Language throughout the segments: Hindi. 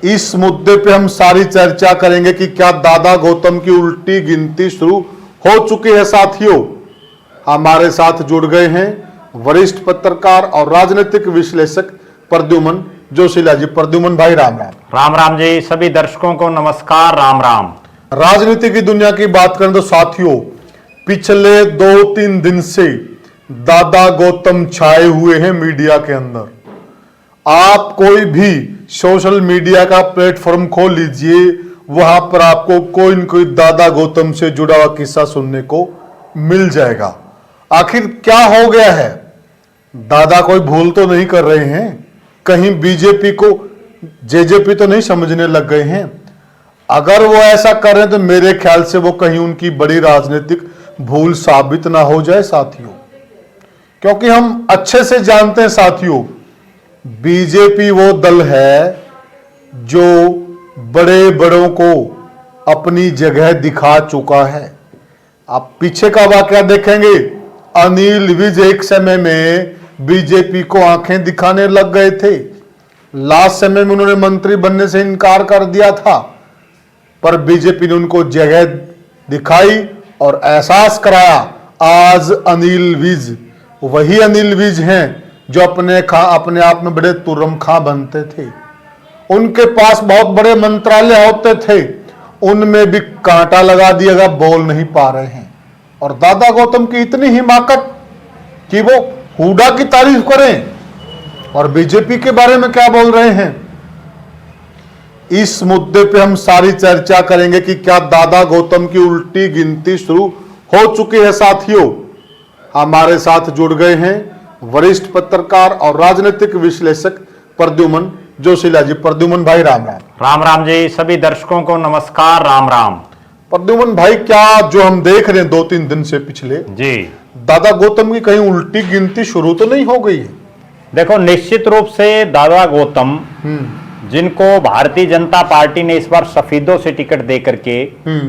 इस मुद्दे पे हम सारी चर्चा करेंगे कि क्या दादा गौतम की उल्टी गिनती शुरू हो चुकी है। साथियों, हमारे साथ जुड़ गए हैं वरिष्ठ पत्रकार और राजनीतिक विश्लेषक प्रद्युमन जोशीला जी। प्रद्युमन भाई राम राम। राम राम जी। सभी दर्शकों को नमस्कार, राम राम। राजनीति की दुनिया की बात करें तो साथियों, पिछले 2-3 दिन से दादा गौतम छाए हुए हैं मीडिया के अंदर। आप कोई भी सोशल मीडिया का प्लेटफॉर्म खोल लीजिए, वहां पर आपको कोई न कोई दादा गौतम से जुड़ा हुआ किस्सा सुनने को मिल जाएगा। आखिर क्या हो गया है? दादा कोई भूल तो नहीं कर रहे हैं? कहीं बीजेपी को जेजेपी तो नहीं समझने लग गए हैं? अगर वो ऐसा कर रहे हैं तो मेरे ख्याल से वो कहीं उनकी बड़ी राजनीतिक भूल साबित ना हो जाए साथियों, क्योंकि हम अच्छे से जानते हैं साथियों, बीजेपी वो दल है जो बड़े बड़ों को अपनी जगह दिखा चुका है। आप पीछे का वाकया देखेंगे, अनिल विज एक समय में बीजेपी को आंखें दिखाने लग गए थे। लास्ट समय में उन्होंने मंत्री बनने से इनकार कर दिया था, पर बीजेपी ने उनको जगह दिखाई और एहसास कराया। आज अनिल विज वही अनिल विज हैं जो अपने आप में बड़े तुर्रम खां बनते थे। उनके पास बहुत बड़े मंत्रालय होते थे, उनमें भी कांटा लगा दिया गया, बोल नहीं पा रहे हैं। और दादा गौतम की इतनी हिमाकत कि वो हुडा की तारीफ करें और बीजेपी के बारे में क्या बोल रहे हैं। इस मुद्दे पे हम सारी चर्चा करेंगे कि क्या दादा गौतम की उल्टी गिनती शुरू हो चुकी है। साथियों, हमारे साथ जुड़ गए हैं वरिष्ठ पत्रकार और राजनीतिक विश्लेषक प्रद्युमन जोशीला जी। प्रद्युमन भाई राम राम। राम राम जी। सभी दर्शकों को नमस्कार, राम राम। प्रद्युमन भाई, क्या जो हम देख रहे हैं 2-3 दिन से पिछले जी, दादा गौतम की कहीं उल्टी गिनती शुरू तो नहीं हो गई है? देखो, निश्चित रूप से दादा गौतम, जिनको भारतीय जनता पार्टी ने इस बार सफेदों से टिकट दे करके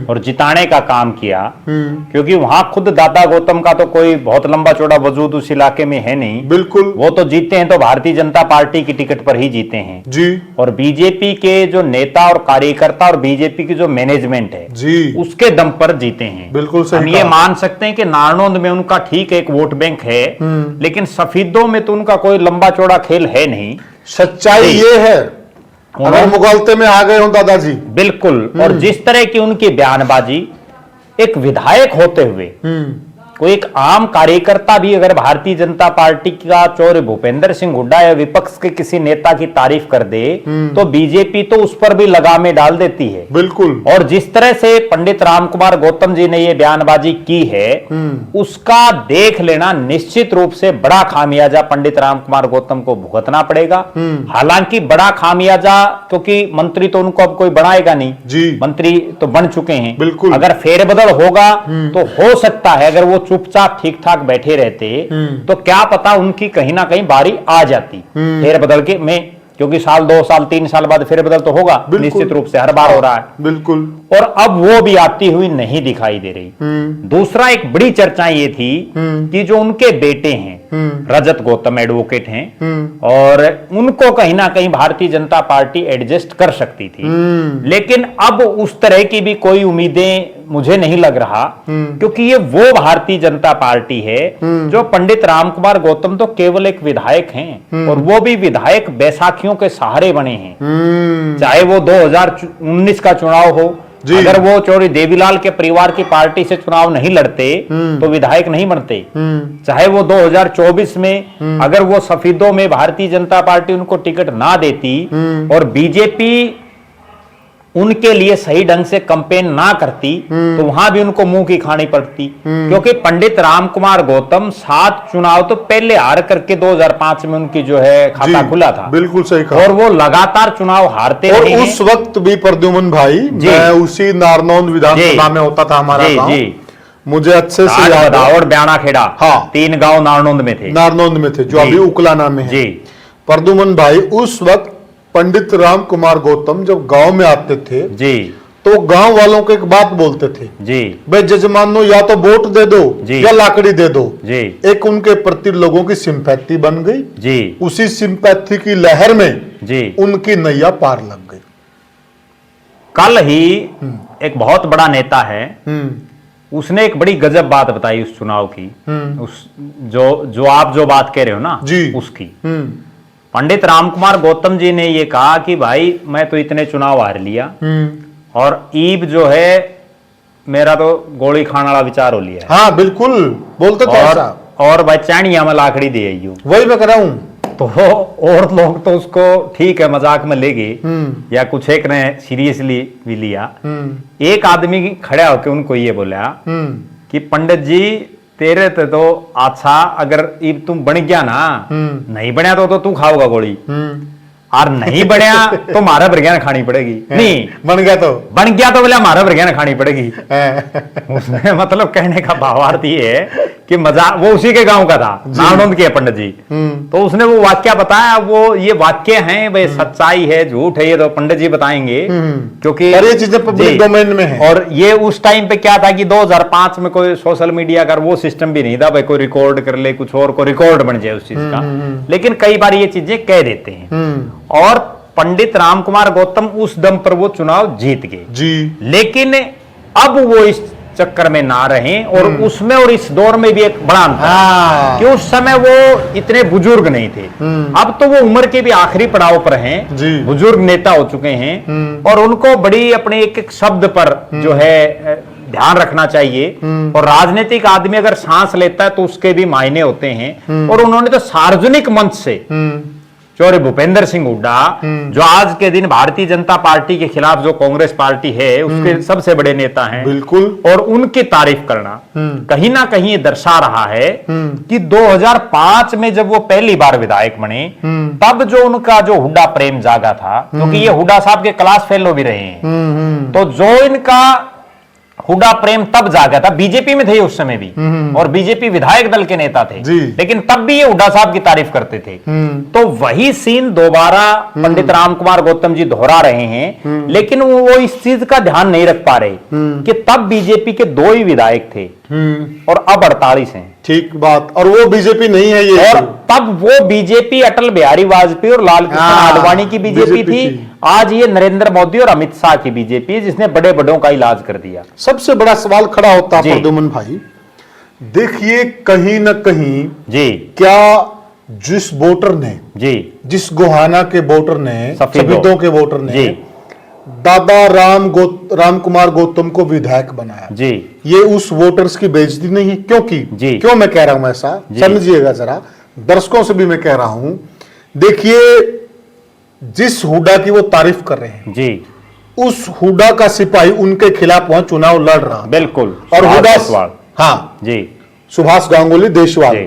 और जिताने का काम किया, क्योंकि वहां खुद दादा गौतम का तो कोई बहुत लंबा चौड़ा वजूद उस इलाके में है नहीं। बिल्कुल। वो तो जीते हैं तो भारतीय जनता पार्टी की टिकट पर ही जीते हैं जी। और बीजेपी के जो नेता और कार्यकर्ता और बीजेपी की जो मैनेजमेंट है जी, उसके दम पर जीते हैं। बिल्कुल सही। हम ये मान सकते हैं कि नारनौंद में उनका ठीक एक वोट बैंक है, लेकिन सफेदों में तो उनका कोई लंबा चौड़ा खेल है नहीं। सच्चाई ये है, अगर मुगलते में आ गए हो दादाजी। बिल्कुल। और जिस तरह की उनकी बयानबाजी, एक विधायक होते हुए कोई एक आम कार्यकर्ता भी अगर भारतीय जनता पार्टी का चौरे भूपेंद्र सिंह हुड्डा या विपक्ष के किसी नेता की तारीफ कर दे तो बीजेपी तो उस पर भी लगामें डाल देती है। बिल्कुल। और जिस तरह से पंडित रामकुमार गौतम जी ने ये बयानबाजी की है, उसका देख लेना निश्चित रूप से बड़ा खामियाजा पंडित रामकुमार गौतम को भुगतना पड़ेगा। हालांकि बड़ा खामियाजा, क्योंकि मंत्री तो उनको अब कोई बनाएगा नहीं जी, मंत्री तो बन चुके हैं। बिल्कुल। अगर फेरबदल होगा तो हो सकता है, अगर वो चुपचाप ठीक ठाक बैठे रहते तो क्या पता उनकी कहीं ना कहीं बारी आ जाती फेरबदल के में, क्योंकि साल 2 साल 3 साल बाद फेरबदल तो होगा निश्चित रूप से, हर बार हो रहा है। बिल्कुल। और अब वो भी आती हुई नहीं दिखाई दे रही। दूसरा, एक बड़ी चर्चा ये थी कि जो उनके बेटे हैं रजत गौतम एडवोकेट हैं, और उनको कहीं ना कहीं भारतीय जनता पार्टी एडजस्ट कर सकती थी, लेकिन अब उस तरह की भी कोई उम्मीदें मुझे नहीं लग रहा, क्योंकि ये वो भारतीय जनता पार्टी है जो पंडित रामकुमार गौतम तो केवल एक विधायक हैं, और वो भी विधायक बैसाखियों के सहारे बने हैं। चाहे वो 2019 का चुनाव हो, अगर वो चौधरी देवीलाल के परिवार की पार्टी से चुनाव नहीं लड़ते तो विधायक नहीं बनते। चाहे वो 2024 में अगर वो सफेदों में भारतीय जनता पार्टी उनको टिकट ना देती और बीजेपी उनके लिए सही ढंग से कैंपेन ना करती तो वहां भी उनको मुंह की खानी पड़ती, क्योंकि पंडित रामकुमार गौतम 7 चुनाव तो पहले हार करके 2005 में उनकी जो है खाता खुला था। बिल्कुल सही कहा। और वो लगातार चुनाव हारते रहे हैं। उस वक्त भी प्रद्युमन भाई, मैं उसी नारनौंद विधानसभा में होता था हमारा गांव, मुझे अच्छे से याद है। और ब्याणा खेड़ा, हाँ, 3 गांव नारनौंद में थे। नारनौंद में थे, जो अभी उकलाना में है। प्रद्युमन भाई, उस वक्त पंडित रामकुमार गौतम जब गांव में आते थे जी, तो गांव वालों को एक बात बोलते थे जी, भाई जजमानो या तो वोट दे दो या लाकड़ी दे दो जी। एक उनके प्रति लोगों की सिंपैथी बन गई जी। उसी सिंपैथी की लहर में जी उनकी नैया पार लग गई। कल ही एक बहुत बड़ा नेता है, उसने एक बड़ी गजब बात बताई उस चुनाव की, उस जो आप जो बात कह रहे हो ना जी। उसकी। पंडित रामकुमार गौतम जी ने ये कहा कि भाई मैं तो इतने चुनाव हार लिया और ईब जो है मेरा तो गोली खाने वाला विचार हो लिया है। हाँ बिल्कुल, बोलते तो ऐसा। और भाई चैनिया में लाकड़ी दे आई हूं, वही मैं कह रहा हूं। तो और लोग तो उसको ठीक है मजाक में ले गए या कुछ एक ने सीरियसली भी लिया। एक आदमी खड़ा होकर उनको ये बोला कि पंडित जी तेरे तो अच्छा, अगर इब तुम बन गया ना, नहीं बनया तो तू खाओगा गोली, और नहीं बनया तो मारा बरगियान खानी पड़ेगी। नहीं बन गया तो बोले हमारा बरगियान खानी पड़ेगी। उसमें मतलब कहने का भावार्थ ये है कि मजाक, वो उसी के गांव का था, नानोंद के पंडित जी। तो उसने वो वाक्य बताया, वो ये वाक्य हैं भाई, सच्चाई है झूठ है ये तो पंडित जी बताएंगे, क्योंकि ये चीजें पब्लिक डोमेन में है। और ये उस टाइम पे क्या था कि 2005 में कोई सोशल मीडिया का वो सिस्टम भी नहीं था भाई कोई रिकॉर्ड कर ले, कुछ और को रिकॉर्ड बन जाए उस चीज का। लेकिन कई बार ये चीजें कह देते हैं और पंडित रामकुमार गौतम उस दम पर वो चुनाव जीत गए जी। लेकिन अब वो इस चक्कर में ना रहे, और उसमें और इस दौर में भी एक बड़ा अंतर है कि उस समय वो इतने बुजुर्ग नहीं थे, अब तो वो उम्र के भी आखिरी पड़ाव पर हैं, बुजुर्ग नेता हो चुके हैं, और उनको बड़ी अपने एक एक शब्द पर जो है ध्यान रखना चाहिए। और राजनीतिक आदमी अगर सांस लेता है तो उसके भी मायने होते हैं, और उन्होंने तो सार्वजनिक मंच से चौरे भूपेंद्र सिंह हुड्डा, जो आज के दिन भारतीय जनता पार्टी के खिलाफ जो कांग्रेस पार्टी है उसके सबसे बड़े नेता हैं, बिल्कुल, और उनकी तारीफ करना कहीं ना कहीं ये दर्शा रहा है कि 2005 में जब वो पहली बार विधायक बने तब जो उनका जो हुड्डा प्रेम जागा था, क्योंकि ये हुड्डा साहब के क्लास फेलो भी रहे हैं, तो जो इनका हुड्डा प्रेम तब जागा था, बीजेपी में थे उस समय भी, और बीजेपी विधायक दल के नेता थे, लेकिन तब भी ये हुड्डा साहब की तारीफ करते थे। तो वही सीन दोबारा पंडित रामकुमार गौतम जी दोहरा रहे हैं, लेकिन वो इस चीज का ध्यान नहीं रख पा रहे कि तब बीजेपी के 2 ही विधायक थे और अब 48 हैं। ठीक बात, और वो बीजेपी नहीं है ये, और तब वो बीजेपी अटल बिहारी वाजपेयी और लाल कृष्ण आडवाणी की बीजेपी थी, आज ये नरेंद्र मोदी और अमित शाह की बीजेपी जिसने बड़े बड़ों का इलाज कर दिया। सबसे बड़ा सवाल खड़ा होता है प्रद्युमन भाई, देखिए कहीं ना कहीं जी, क्या जिस वोटर ने जी, जिस गोहाना के वोटर ने, सफेदों के वोटर ने जी, दादा रामकुमार गौतम को विधायक बनाया जी, ये उस वोटर्स की बेइज्जती नहीं है? क्योंकि क्यों मैं कह रहा हूं ऐसा, समझिएगा जरा, दर्शकों से भी मैं कह रहा हूं, देखिए जिस हुड्डा की वो तारीफ कर रहे हैं जी, उस हुड्डा का सिपाही उनके खिलाफ वहां चुनाव लड़ रहा, बिल्कुल, और हुड्डा, हाँ जी, सुभाष गांगुली देशवाल,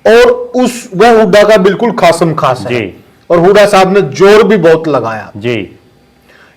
और उस वह हुड्डा का बिल्कुल खासम खास है, और हुड्डा साहब ने जोर भी बहुत लगाया जी।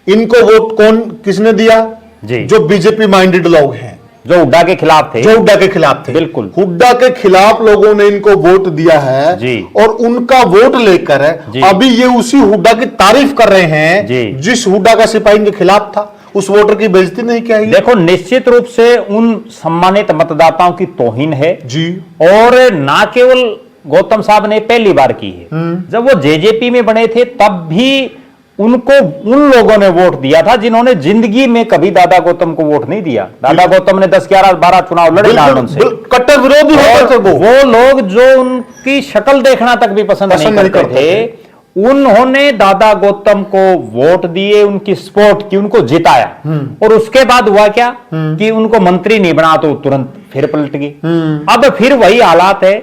इनको वोट कौन किसने दिया जी? जो बीजेपी माइंडेड लोग हैं, जो हुड्डा के खिलाफ थे, जो हुड्डा के खिलाफ थे, बिल्कुल हुड्डा के खिलाफ लोगों ने इनको वोट दिया है जी, और उनका वोट लेकर अभी ये उसी हुड्डा की तारीफ कर रहे हैं जी, जिस हुड्डा का सिपाही इनके खिलाफ था। उस वोटर की बेइज्जती नहीं क्या है? देखो निश्चित रूप से उन सम्मानित मतदाताओं की तौहीन है जी, और ना केवल गौतम साहब ने पहली बार की है, जब वो जेजेपी में बने थे तब भी उनको उन लोगों ने वोट दिया था जिन्होंने जिंदगी में कभी दादा गौतम को वोट नहीं दिया। दादा गौतम ने 10, 11, 12 चुनाव लड़े नानों से, कट्टर विरोधी होते थे वो लोग जो उनकी शक्ल देखना तक भी पसंद नहीं करते थे, उन्होंने दादा गौतम को वोट दिए, उनकी सपोर्ट की, उनको जिताया, और उसके बाद हुआ क्या कि उनको मंत्री नहीं बना तो तुरंत फिर पलट गई। अब फिर वही हालात है,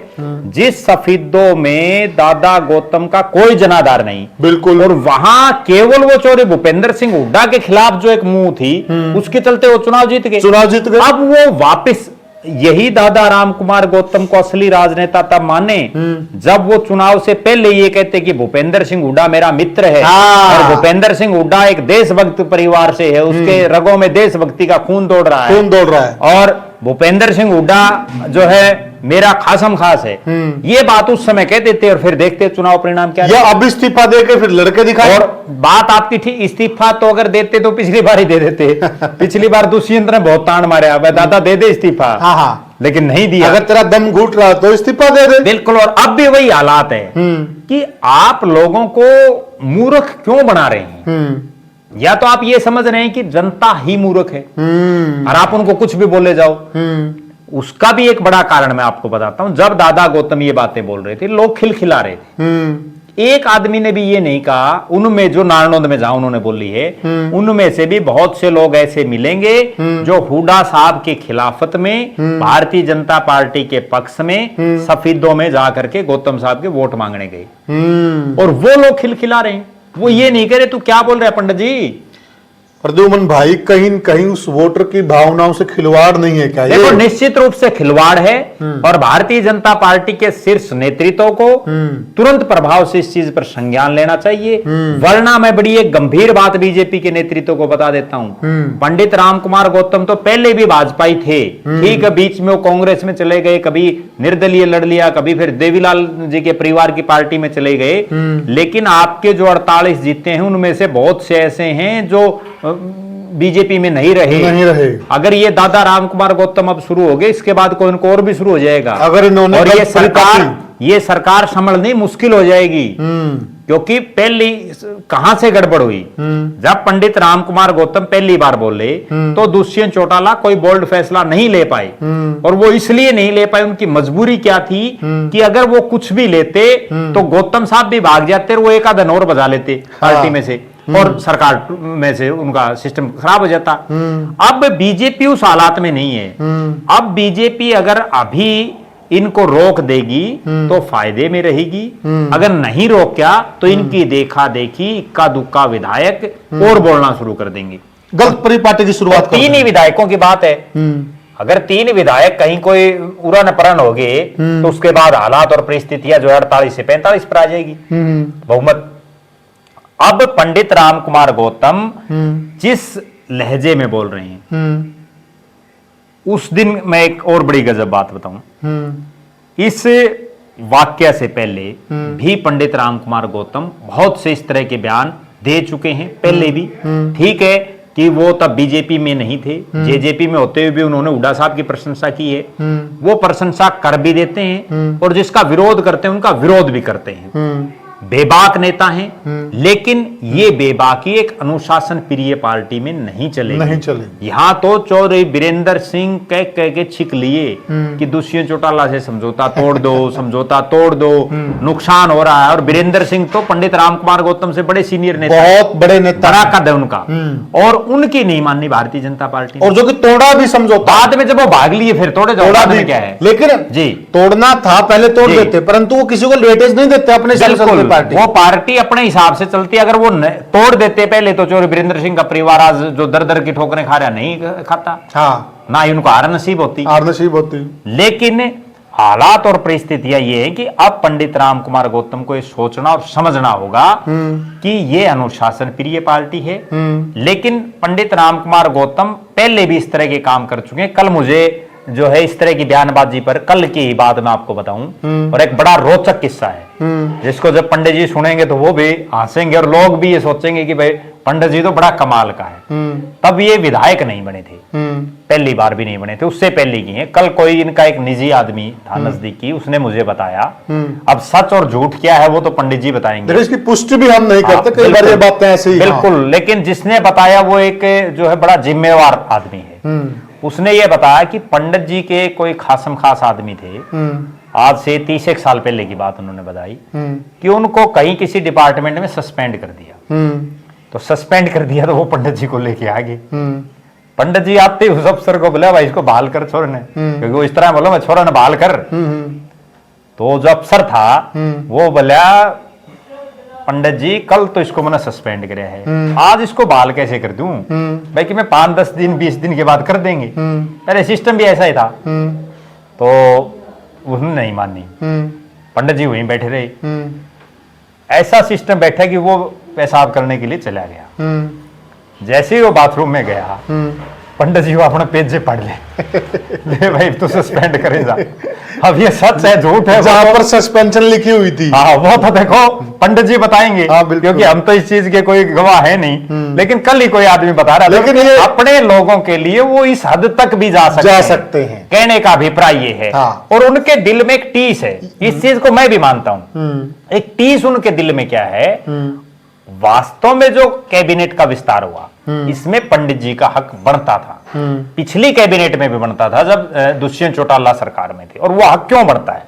जिस सफेदों में दादा गौतम का कोई जनाधार नहीं, बिल्कुल, और वहां केवल वो चौरे भूपेंद्र सिंह हुड्डा के खिलाफ जो एक मुंह थी, उसके चलते वो चुनाव जीत गए। अब वो वापिस यही दादा रामकुमार गौतम को असली राजनेता तब माने जब वो चुनाव से पहले ये कहते कि भूपेंद्र सिंह हुड्डा मेरा मित्र है, और भूपेंद्र सिंह हुड्डा एक देशभक्त परिवार से है, उसके रगों में देशभक्ति का खून दौड़ रहा है, और भूपेंद्र सिंह हुड्डा जो है मेरा खासम खास है, ये बात उस समय कह देते और फिर देखते चुनाव परिणाम क्या है। अब इस्तीफा देके फिर लड़के दिखाए। और बात आपकी ठीक, इस्तीफा तो अगर देते तो पिछली बार ही दे देते। पिछली बार दुष्यंत ने बहुत तान मारा, दादा दे दे इस्तीफा, लेकिन नहीं दिया। अगर तेरा दम घुट रहा तो इस्तीफा दे दे। बिल्कुल, और अब भी वही हालात है कि आप लोगों को मूर्ख क्यों बना रहे हैं। या तो आप ये समझ रहे हैं कि जनता ही मूर्ख है और आप उनको कुछ भी बोले जाओ। उसका भी एक बड़ा कारण मैं आपको बताता हूं। जब दादा गौतम ये बातें बोल रहे थे, लोग खिलखिला रहे थे। एक आदमी ने भी ये नहीं कहा, उनमें जो नारनौंद में जहां उन्होंने बोली है, उनमें से भी बहुत से लोग ऐसे मिलेंगे जो हुड्डा साहब की खिलाफत में, भारतीय जनता पार्टी के पक्ष में, सफेदों में जाकर के गौतम साहब के वोट मांगने गए और वो लोग खिलखिला रहे हैं। वो ये नहीं कह रहे तू क्या बोल रहे हैं पंडित जी। प्रद्युमन भाई, कहीं न कहीं उस वोटर की भावनाओं से खिलवाड़ नहीं है क्या? देखो, निश्चित रूप से खिलवाड़ है और भारतीय जनता पार्टी के शीर्ष नेतृत्व को तुरंत प्रभाव से इस चीज पर संज्ञान लेना चाहिए। वरना मैं बड़ी एक गंभीर बात बीजेपी के नेतृत्व को बता देता हूं। पंडित राम कुमार गौतम तो पहले भी भाजपा ही थे, ठीक है, बीच में वो कांग्रेस में चले गए, कभी निर्दलीय लड़ लिया, कभी फिर देवीलाल जी के परिवार की पार्टी में चले गए। लेकिन आपके जो 48 जीते हैं उनमें से बहुत से ऐसे हैं जो बीजेपी में नहीं रहे। अगर ये दादा राम कुमार गौतम अब शुरू हो गए, इसके बाद कोई इनको और भी शुरू हो जाएगा। अगर इन्होंने और ये सरकार संभलनी मुश्किल हो जाएगी। क्योंकि पहली कहां से गड़बड़ हुई, जब पंडित राम कुमार गौतम पहली बार बोले तो दुष्यंत चौटाला कोई बोल्ड फैसला नहीं ले पाए। और वो इसलिए नहीं ले पाए, उनकी मजबूरी क्या थी कि अगर वो कुछ भी लेते तो गौतम साहब भी भाग जाते और वो एक आधा और बजा लेते पार्टी में से और सरकार में से उनका सिस्टम खराब हो जाता। अब बीजेपी उस हालात में नहीं है। अब बीजेपी अगर अभी इनको रोक देगी तो फायदे में रहेगी, अगर नहीं रोका तो इनकी देखा देखी इक्का दुक्का विधायक और बोलना शुरू कर देंगे। गलत परिपाटी की शुरुआत तो 3 ही विधायकों की बात है। अगर 3 विधायक कहीं कोई उड़न परण हो गए तो उसके बाद हालात और परिस्थितियां जो 48 से 45 पर आ जाएगी बहुमत। अब पंडित राम कुमार गौतम जिस लहजे में बोल रहे हैं, उस दिन मैं एक और बड़ी गजब बात बताऊं। इस वाक्य से पहले भी पंडित राम कुमार गौतम बहुत से इस तरह के बयान दे चुके हैं पहले भी। ठीक है कि वो तब बीजेपी में नहीं थे, जेजेपी में होते हुए भी उन्होंने हुड्डा साहब की प्रशंसा की है। वो प्रशंसा कर भी देते हैं और जिसका विरोध करते हैं उनका विरोध भी करते हैं। बेबाक नेता हैं, लेकिन ये बेबाकी एक अनुशासन प्रिय पार्टी में नहीं चलेगी। यहाँ तो चौधरी बीरेंद्र सिंह कह के छिक लिए कि दुष्यंत चौटाला से समझौता तोड़ दो, समझौता तोड़ दो, नुकसान हो रहा है। और बीरेंद्र सिंह तो पंडित राम कुमार गौतम से बड़े सीनियर नेता, बहुत बड़े नेता, बड़ा कद है उनका, और उनकी नहीं माननी भारतीय जनता पार्टी और जो कि तोड़ा भी समझौता बाद में, जब वो भाग लिए फिर तोड़े जाओ, बाद में क्या है। लेकिन जी तोड़ना था, पहले तोड़ देते, परंतु वो किसी को वेटेज नहीं देते अपने पार्टी। वो पार्टी अपने हिसाब से चलती है। अगर वो तोड़ देते पहले तो चौधरी बीरेंद्र सिंह का परिवार आज जो दर दर की ठोकरें खा रहा नहीं खाता, हाँ, ना ही उनको हार नसीब होती। लेकिन हालात और परिस्थितियां ये है कि अब पंडित राम कुमार गौतम को ये सोचना और समझना होगा कि ये अनुशासन प्रिय पार्टी है। लेकिन पंडित राम कुमार गौतम पहले भी इस तरह के काम कर चुके हैं। कल मुझे जो है इस तरह की बयानबाजी पर, कल की ही बात मैं आपको बताऊं, और एक बड़ा रोचक किस्सा है जिसको जब पंडित जी सुनेंगे तो वो भी हंसेंगे और लोग भी ये सोचेंगे कि भाई पंडित जी तो बड़ा कमाल का है। तब ये विधायक नहीं बने थे, पहली बार भी नहीं बने थे, उससे पहले की है। कल कोई इनका एक निजी आदमी था नजदीकी, उसने मुझे बताया। अब सच और झूठ क्या है वो तो पंडित जी बताएंगे, इसकी पुष्टि भी हम नहीं करते, कई बार ये बातें ऐसे ही। बिल्कुल, लेकिन जिसने बताया वो एक जो है बड़ा जिम्मेवार आदमी है। उसने ये बताया कि पंडित जी के कोई खासम खास आदमी थे, आज से 30 साल पहले की बात उन्होंने बताई, कि उनको कहीं किसी डिपार्टमेंट में सस्पेंड कर दिया। तो सस्पेंड कर दिया तो वो पंडित जी को लेके आ गए। पंडित जी आते उस अफसर को बोला भाई इसको बहाल कर छोरे ने, क्योंकि वो इस तरह बोला मैं छोरा ने बहाल कर। तो जो अफसर था वो बोला पंडित जी कल तो इसको मैंने सस्पेंड किया है, आज इसको बहाल कैसे कर दूं भाई, कि मैं 5-10 दिन 20 दिन के बाद कर देंगे। अरे सिस्टम भी ऐसा ही था। तो उन्होंने नहीं मानी, पंडित जी वहीं बैठे रहे। ऐसा सिस्टम बैठा कि वो पेशाब करने के लिए चला गया। जैसे ही वो बाथरूम में गया, पंडित जी को अपने पेज से पढ़ ले भाई तू सस्पेंड करेगा। अब ये सच है झूठ है, जहां पर सस्पेंशन लिखी हुई थी, हाँ वो तो देखो पंडित जी बताएंगे, क्योंकि हम तो इस चीज के कोई गवाह है नहीं। लेकिन कल ही कोई आदमी बता रहा, लेकिन ये अपने लोगों के लिए वो इस हद तक भी जा सकते हैं। कहने का अभिप्राय ये है। हाँ। और उनके दिल में एक टीस है, इस चीज को मैं भी मानता हूं। एक टीस उनके दिल में क्या है, वास्तव में जो कैबिनेट का विस्तार हुआ इसमें पंडित जी का हक बनता था। पिछली कैबिनेट में भी बनता था जब दुष्यंत चौटाला सरकार में थे। और वो हक क्यों बढ़ता है?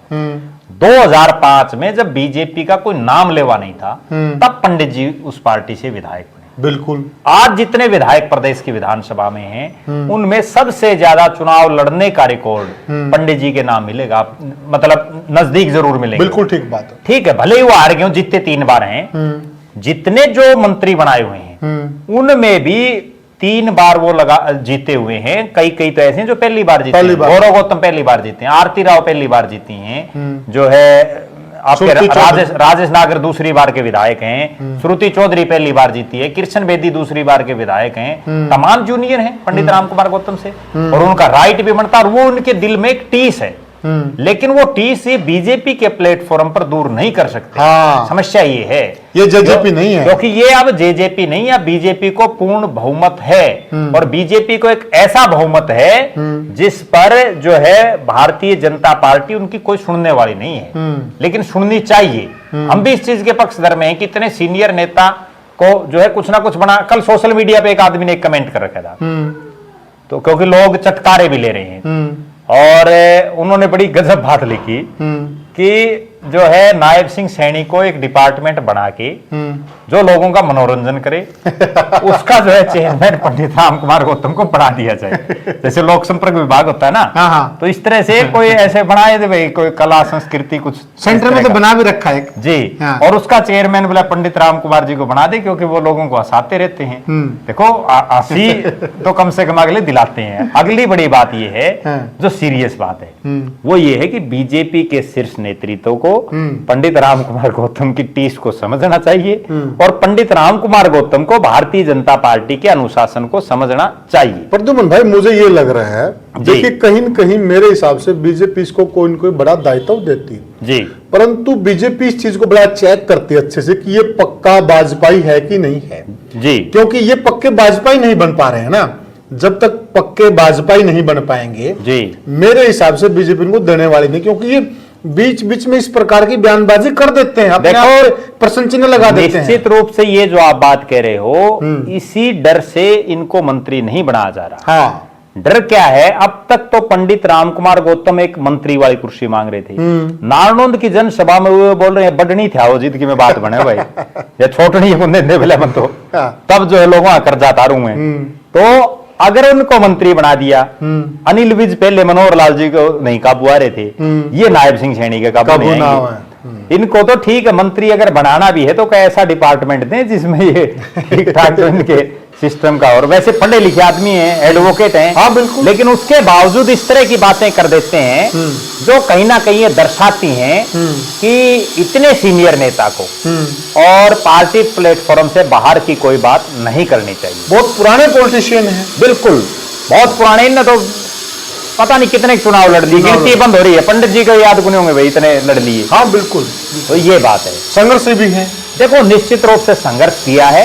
2005 में जब बीजेपी का कोई नाम लेवा नहीं था तब पंडित जी उस पार्टी से विधायक बने। बिल्कुल। आज जितने विधायक प्रदेश की विधानसभा में हैं उनमें सबसे ज्यादा चुनाव लड़ने का रिकॉर्ड पंडित जी के नाम मिलेगा, मतलब नजदीक जरूर मिलेगा। बिल्कुल ठीक बात है। ठीक है, भले ही वो हार गए, जीते 3 बार हैं। जितने जो मंत्री बनाए हुए हैं उनमें भी 3 बार वो जीते हुए हैं। कई तो ऐसे हैं जो पहली बार जीते हैं। गौरव गौतम पहली बार जीते हैं, आरती राव पहली बार जीती हैं, जो है आपके राजेश नागर दूसरी बार के विधायक हैं, श्रुति चौधरी पहली बार जीती है, कृष्ण बेदी दूसरी बार के विधायक हैं। तमाम जूनियर हैं पंडित राम कुमार गौतम से, और उनका राइट भी बनता है। और वो उनके दिल में एक टीस है, लेकिन वो टीस ये बीजेपी के प्लेटफॉर्म पर दूर नहीं कर सकते। हाँ। समस्या ये है, ये जेजेपी नहीं है, क्योंकि ये अब जेजेपी नहीं है, बीजेपी को पूर्ण बहुमत है। और बीजेपी को एक ऐसा बहुमत है जिस पर जो है भारतीय जनता पार्टी उनकी कोई सुनने वाली नहीं है, लेकिन सुननी चाहिए। हम भी इस चीज के पक्षधर में हैं कि इतने सीनियर नेता को जो है कुछ ना कुछ बना। कल सोशल मीडिया पे एक आदमी ने एक कमेंट कर रखा था, तो क्योंकि लोग चटकारे भी ले रहे हैं, और उन्होंने बड़ी गजब बात लिखी कि जो है नायब सिंह सैनी को एक डिपार्टमेंट बना के जो लोगों का मनोरंजन करे उसका जो है चेयरमैन पंडित राम कुमार गौतम को बढ़ा दिया जाए। जैसे लोक संपर्क विभाग होता है ना, हाँ। तो इस तरह से कोई ऐसे बनाए दे भाई, कोई कला संस्कृति कुछ सेंटर में तो बना भी रखा है जी। हाँ। और उसका चेयरमैन बोला पंडित राम कुमार जी को बना दे, क्योंकि वो लोगों को हंसाते रहते हैं। देखो हंसी तो कम से कम अगले दिलाते हैं। अगली बड़ी बात ये है, जो सीरियस बात है वो ये है कि बीजेपी के शीर्ष नेतृत्व को पंडित राम कुमार गौतम की टीस को समझना चाहिए, और पंडित राम कुमार गौतम को भारतीय जनता पार्टी के अनुशासन को समझना चाहिए। प्रद्युमन भाई, मुझे ये लग रहा है, देखिए कहीं न कहीं मेरे हिसाब से बीजेपी इसको कोई न कोई बड़ा दायित्व देती है जी, परंतु बीजेपी इस चीज को बड़ा चेक करती है अच्छे से कि ये पक्का भाजपाई है कि नहीं है जी, क्योंकि ये पक्के भाजपाई नहीं बन पा रहे हैं ना। जब तक पक्के भाजपाई नहीं बन पाएंगे जी, मेरे हिसाब से बीजेपी को देने वाली नहीं, क्योंकि ये बीच बीच में इस प्रकार की बयानबाजी कर देते हैं, अपने आप और प्रश्न चिन्ह लगा देते हैं। निश्चित रूप से ये जो आप बात कह रहे हो, इसी डर से इनको मंत्री नहीं बनाया जा रहा। हाँ। डर क्या है? अब तक तो पंडित राम कुमार गौतम एक मंत्री वाली कुर्सी मांग रहे थे। नारनौंद की जनसभा में वो बोल रहे हैं बडनी था वो जीत की में बात बने भाई या छोटनी बोले मन तो तब जो है लोगों कर जाता रू में। तो अगर उनको मंत्री बना दिया, अनिल विज पहले मनोहर लाल जी को नहीं काबू आ रहे थे, ये नायब सिंह सैनी के काबू नहीं आएंगे। इनको तो ठीक है, मंत्री अगर बनाना भी है तो कोई ऐसा डिपार्टमेंट दें जिसमें ये ठीक ठाक जो इनके सिस्टम का, और वैसे पढ़े लिखे आदमी हैं, एडवोकेट हैं, हाँ बिल्कुल, लेकिन उसके बावजूद इस तरह की बातें कर देते हैं जो कहीं ना कहीं ये दर्शाती हैं कि इतने सीनियर नेता को और पार्टी प्लेटफॉर्म से बाहर की कोई बात नहीं करनी चाहिए। बहुत पुराने पॉलिटिशियन हैं, बिल्कुल बहुत पुराने, इनने तो पता नहीं कितने चुनाव लड़ लिए, गिनती बंद हो रही है। पंडित जी को याद नहीं होंगे भाई इतने लड़ लिए। हाँ बिल्कुल, तो ये बात है, संघर्ष भी है। देखो निश्चित रूप से संघर्ष किया है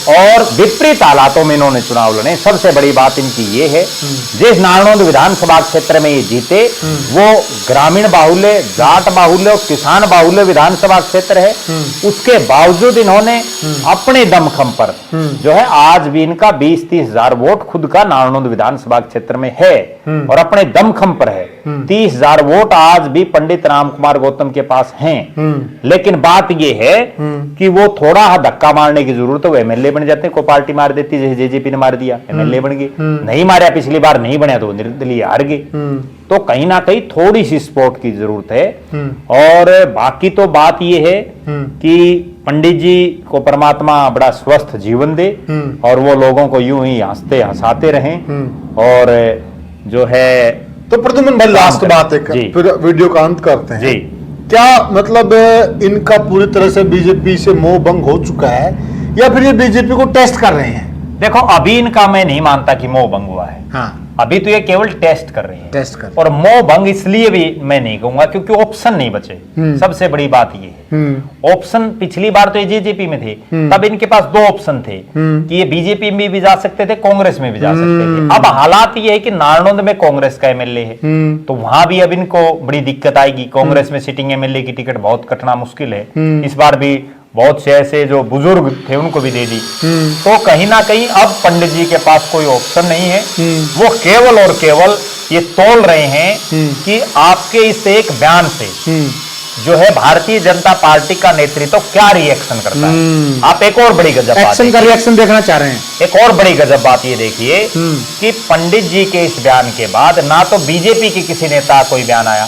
और विपरीत हालातों में इन्होंने चुनाव लड़े। सबसे बड़ी बात इनकी ये है, जिस नारनौंद विधानसभा क्षेत्र में ये जीते वो ग्रामीण बाहुल्य, जाट बाहुल्य और किसान बाहुल्य विधानसभा क्षेत्र है। उसके बावजूद इन्होंने अपने दमखम पर जो है, आज भी इनका 20-30 हजार वोट खुद का नारनौंद विधानसभा क्षेत्र में है और अपने दमखम पर है। 30 हजार वोट आज भी पंडित राम कुमार गौतम के पास हैं। लेकिन बात यह है कि वो थोड़ा धक्का मारने की जरूरत है, वो एमएलए बन जाते हैं। कोई पार्टी मार देती, जैसे जेजेपी ने मार दिया, एमएलए बन गए। नहीं मारा पिछली बार, नहीं बना तो निर्दलीय हार गए। तो कहीं ना कहीं थोड़ी सी सपोर्ट की जरूरत है। और बाकी तो बात ये है कि पंडित जी को परमात्मा बड़ा स्वस्थ जीवन दे और वो लोगों को यूं ही हंसते हंसाते रहें। और जो है तो प्रद्युमन भाई लास्ट बात है, फिर वीडियो का अंत करते हैं। जी, क्या मतलब इनका पूरी तरह से बीजेपी से मोह भंग हो चुका है या फिर ये बीजेपी को टेस्ट कर रहे हैं? देखो अभी इनका मैं नहीं मानता कि मोह भंग हुआ है। हाँ, अभी तो ये केवल टेस्ट कर रहे हैं। टेस्ट कर, और मोह भंग इसलिए भी मैं नहीं कहूंगा क्योंकि ऑप्शन नहीं बचे। सबसे बड़ी बात ये है, ऑप्शन पिछली बार तो ये जेजेपी में थे, तब इनके पास 2 ऑप्शन थे कि ये बीजेपी में भी जा सकते थे, कांग्रेस में भी जा सकते थे। अब हालात ये है कि नारनौंद में कांग्रेस का एमएलए है, तो वहां भी अब इनको बड़ी दिक्कत आएगी। कांग्रेस में सिटिंग एमएलए की टिकट बहुत कटना मुश्किल है। इस बार भी बहुत से ऐसे जो बुजुर्ग थे उनको भी दे दी। तो कहीं ना कहीं अब पंडित जी के पास कोई ऑप्शन नहीं है। वो केवल और केवल ये तौल रहे हैं कि आपके इस एक बयान से जो है भारतीय जनता पार्टी का नेतृत्व क्या रिएक्शन करता है। आप एक और बड़ी गजब बात एक्शन का रिएक्शन देखना चाह रहे हैं। एक और बड़ी गजब बात ये देखिए कि पंडित जी के इस बयान के बाद ना तो बीजेपी के किसी नेता का कोई बयान आया,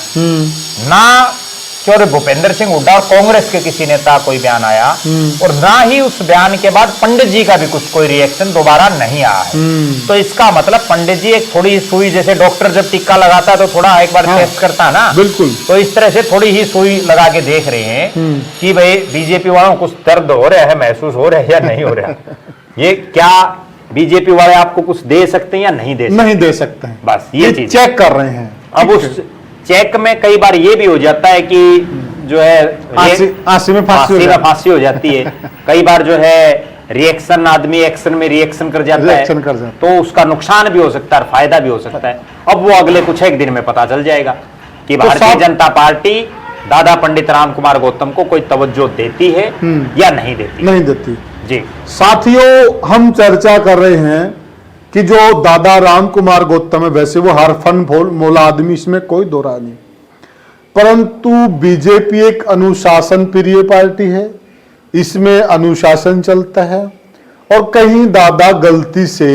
ना और भूपेंद्र सिंह हुड्डा और कांग्रेस के किसी नेता कोई बयान आया, और ना ही उस बयान के बाद पंडित जी का भी कुछ कोई रिएक्शन दोबारा नहीं आया है। तो इसका मतलब पंडित जी एक थोड़ी सुई, जैसे डॉक्टर जब टिक्का लगाता है तो थोड़ा एक बार टेस्ट करता है ना, बिल्कुल, तो इस तरह से थोड़ी ही सुई लगा के देख रहे हैं कि भाई बीजेपी वालों को कुछ दर्द हो रहा है, महसूस हो रहा है या नहीं हो रहा। ये क्या बीजेपी वाले आपको कुछ दे सकते हैं या नहीं दे सकते? नहीं दे सकते हैं, बस ये चीज चेक कर रहे हैं। अब उस चेक में कई बार ये भी हो जाता है कि जो है फांसी में फांसी हो जाती है। कई बार जो है रिएक्शन, आदमी एक्शन में रिएक्शन कर जाता है, तो उसका नुकसान भी हो सकता है, फायदा भी हो सकता है। अब वो अगले कुछ एक दिन में पता चल जाएगा कि भारतीय जनता पार्टी दादा पंडित राम कुमार गौतम को कोई तवज्जो देती है या नहीं देती। नहीं देती जी साथियों, हम चर्चा कर रहे हैं कि जो दादा राम कुमार गौतम है, वैसे वो हर फन मोला आदमी, इसमें कोई दो राय नहीं, परंतु बीजेपी एक अनुशासन प्रिय पार्टी है, इसमें अनुशासन चलता है। और कहीं दादा गलती से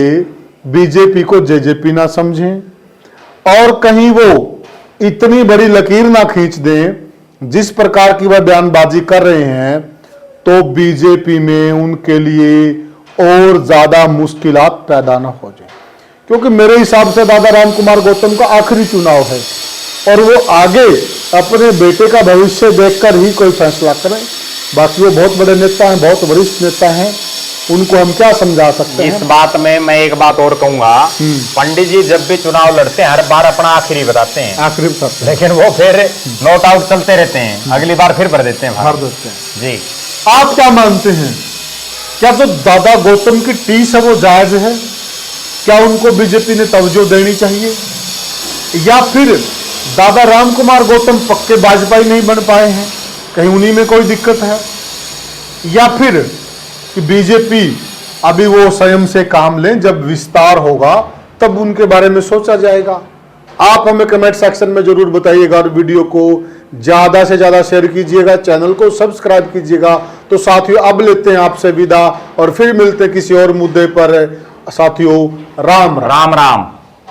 बीजेपी को जेजेपी ना समझें और कहीं वो इतनी बड़ी लकीर ना खींच दें जिस प्रकार की वह बयानबाजी कर रहे हैं, तो बीजेपी में उनके लिए और ज्यादा मुश्किलात पैदा ना हो जाए। क्योंकि मेरे हिसाब से दादा राम कुमार गौतम का आखिरी चुनाव है और वो आगे अपने बेटे का भविष्य देखकर ही कोई फैसला करें। बाकी वो बहुत बड़े नेता हैं, बहुत वरिष्ठ नेता हैं, उनको हम क्या समझा सकते हैं। इस बात में मैं एक बात और कहूंगा, पंडित जी जब भी चुनाव लड़ते हैं हर बार अपना आखिरी बताते हैं, आखिरी बताते हैं, लेकिन वो फिर नोट आउट चलते रहते हैं, अगली बार फिर भर देते हैं, भर देते हैं। जी आप क्या मानते हैं, क्या जो दादा गौतम की टीस है वो जायज है? क्या उनको बीजेपी ने तवज्जो देनी चाहिए, या फिर दादा राम कुमार गौतम पक्के वाजपेयी नहीं बन पाए हैं, कहीं उन्हीं में कोई दिक्कत है, या फिर कि बीजेपी अभी वो स्वयं से काम लें, जब विस्तार होगा तब उनके बारे में सोचा जाएगा? आप हमें कमेंट सेक्शन में जरूर बताइएगा और वीडियो को ज्यादा से ज्यादा शेयर कीजिएगा, चैनल को सब्सक्राइब कीजिएगा। तो साथियों अब लेते हैं आपसे विदा और फिर मिलते हैं किसी और मुद्दे पर। साथियों राम राम। राम राम।